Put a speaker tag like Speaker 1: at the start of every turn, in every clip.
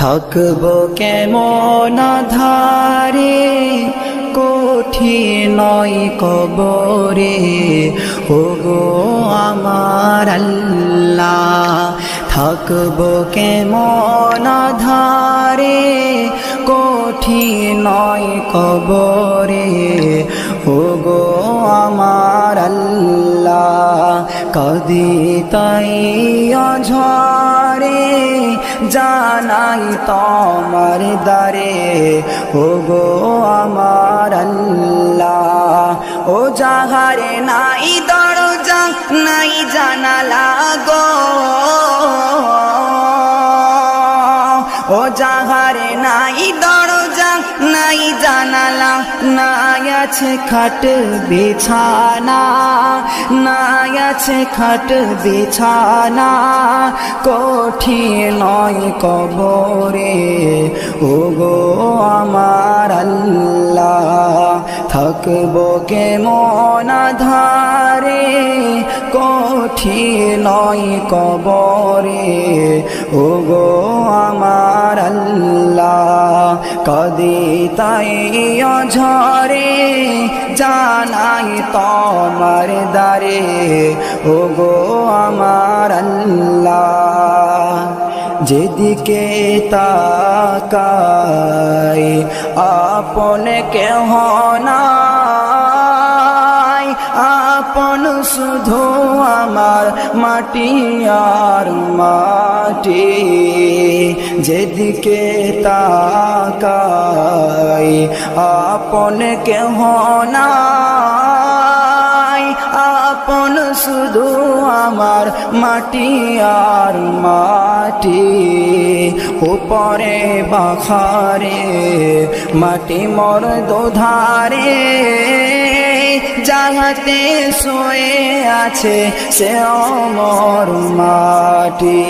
Speaker 1: থাকবো কেমন ধারে কঠিন কবরে, ওগো আমার আল্লাহ। থাকবো কেমন ধারে কঠিন কবরে, ওগো আমার আল্লাহ। কদি তাই ঝরে জানাই তোমার দারে, ওগো আমার আল্লাহ। ও যাহারে নাই দরজা নাই জানালা গো, ও যাহারে নাই দরজা নাই জানালা, নাই আছে খাট বিছানা, নাই আছে খাট বিছানা, কঠিন কবরে, ওগো আমার আল্লাহ। থাকবো কেমন ধারে কঠিন কবরে, ওগো আমার আল্লাহ। কদি তাই ঝরে জানাই তোমার দারে, ওগো আমার আল্লাহ। যেদিকে তাকাই আপন কেহ নাই, আপন শুধু আমার মাটি আর মাটি। যেদিকে তাকাই আপন কেহ নাই, আপন শুধু আমার মাটি আর মাটি। উপরে বাখারে মাটি মোর দোধারে, যাহাতে শুয়ে আছে সে অমর মাটি।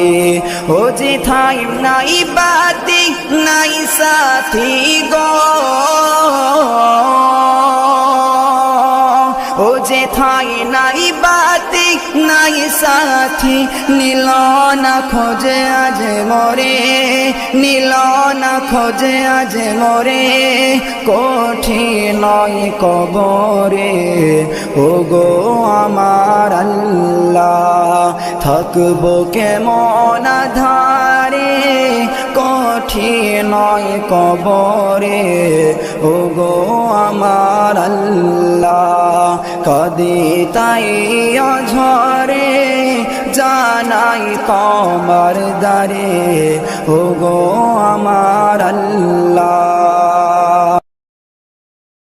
Speaker 1: ও যেথাই নাই বাতি নাই সাথী গো, ও যেথাই নাই বাতি নাই সাথী, নীল না খোঁজে আজ মরে, নীল না খোঁজে আজ মরে, কঠিন কবরে, ওগো আমার আল্লাহ। থাকবো কেমন ধারে কঠিন কবরে, ওগো আমার আল্লাহ। কদি তাই ঝরে জানাই তোমার দারে, ওগো আমার আল্লাহ।